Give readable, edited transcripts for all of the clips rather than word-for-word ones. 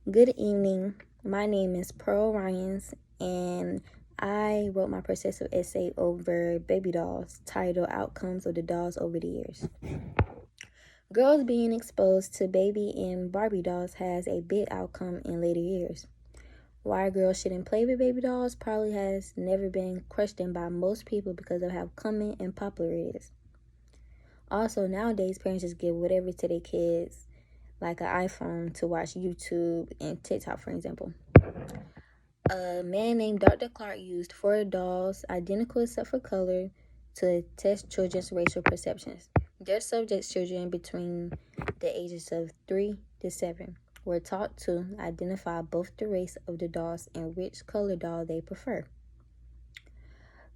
Good evening. My name is Pearl Ryans, and I wrote my persuasive essay over baby dolls, titled Outcomes of the Dolls Over the Years. Girls being exposed to baby and Barbie dolls has a big outcome in later years. Why girls shouldn't play with baby dolls probably has never been questioned by most people because of how common and popular it is. Also, nowadays, parents just give whatever to their kids, like an iPhone to watch YouTube and TikTok, for example. A man named Dr. Clark used 4 dolls, identical except for color, to test children's racial perceptions. Their subjects, children between the ages of 3 to 7, were taught to identify both the race of the dolls and which color doll they prefer.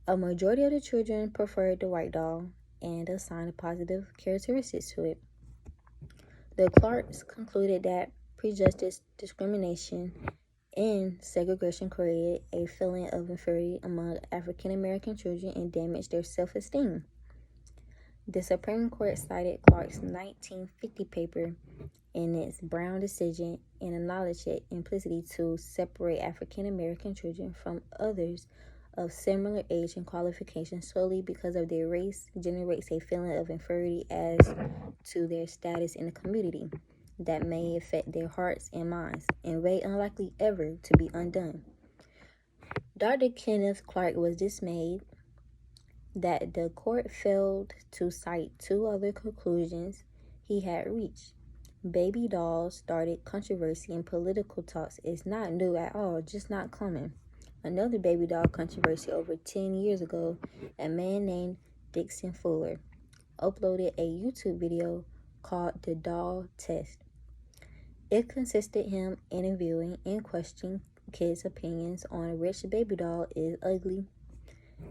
A majority of the children preferred the white doll and assigned positive characteristics to it. The Clarks concluded that prejudice, discrimination, and segregation created a feeling of inferiority among African American children and damaged their self-esteem. The Supreme Court cited Clark's 1950 paper in its Brown decision and acknowledged it implicitly to separate African American children from others of similar age and qualifications solely because of their race generates a feeling of inferiority as to their status in the community that may affect their hearts and minds and way unlikely ever to be undone. Dr. Kenneth Clark was dismayed that the court failed to cite 2 other conclusions he had reached. Baby dolls started controversy and political talks is not new at all, just not common. Another baby doll controversy over 10 years ago, a man named Dixon Fuller uploaded a YouTube video called The Doll Test. It consisted him interviewing and questioning kids' opinions on which baby doll is ugly.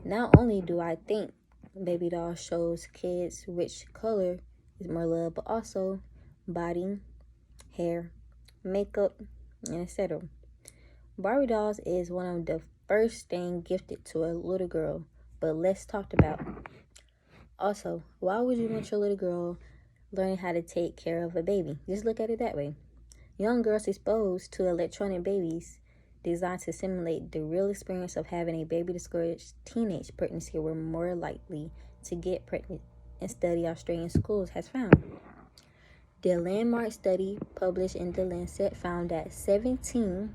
Not only do I think baby doll shows kids which color is more loved, but also body, hair, makeup, and etc. Barbie dolls is one of the first things gifted to a little girl, but less talked about. Also, why would you want your little girl learning how to take care of a baby? Just look at it that way. Young girls exposed to electronic babies designed to simulate the real experience of having a baby-discouraged teenage pregnancy were more likely to get pregnant, and study Australian schools has found. The landmark study published in The Lancet found that 17%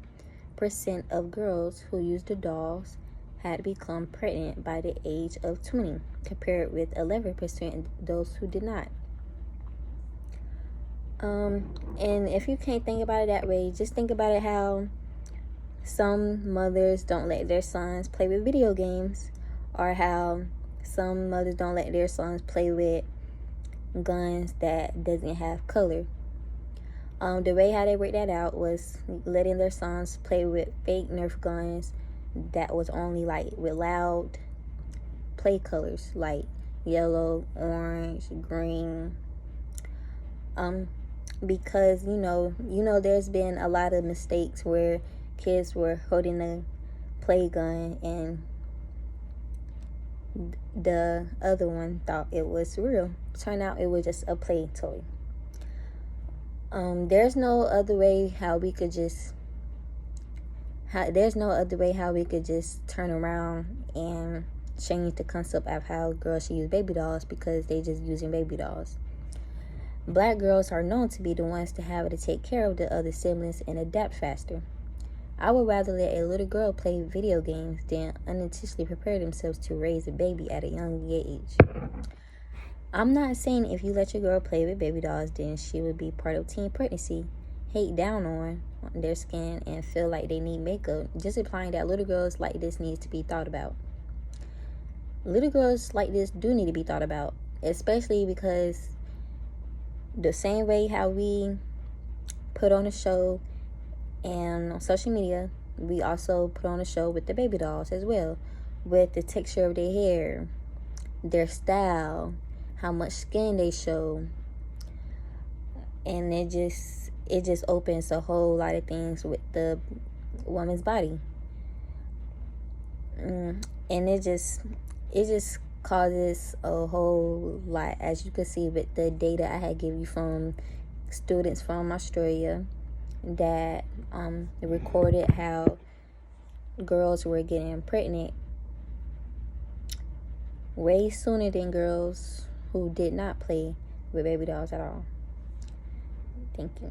of girls who used the dolls had become pregnant by the age of 20, compared with 11% those who did not. And if you can't think about it that way, just think about it how some mothers don't let their sons play with video games, or how some mothers don't let their sons play with guns that doesn't have color. The way how they worked that out was letting their sons play with fake Nerf guns that was only like with loud play colors like yellow, orange, green. Because you know there's been a lot of mistakes where kids were holding a play gun and the other one thought it was real. Turned out it was just a play toy. There's no other way how we could just turn around and change the concept of how girls should use baby dolls, because they just using baby dolls. Black girls are known to be the ones to have to take care of the other siblings and adapt faster. I would rather let a little girl play video games than unintentionally prepare themselves to raise a baby at a young age. I'm not saying if you let your girl play with baby dolls, then she would be part of teen pregnancy, hate down on their skin, and feel like they need makeup. Just implying that little girls like this needs to be thought about. Little girls like this do need to be thought about, especially because the same way how we put on a show and on social media, we also put on a show with the baby dolls as well, with the texture of their hair, their style, how much skin they show, and it just opens a whole lot of things with the woman's body, and it just causes a whole lot, as you can see with the data I had given you from students from Australia, that recorded how girls were getting pregnant way sooner than girls who did not play with baby dolls at all. Thank you.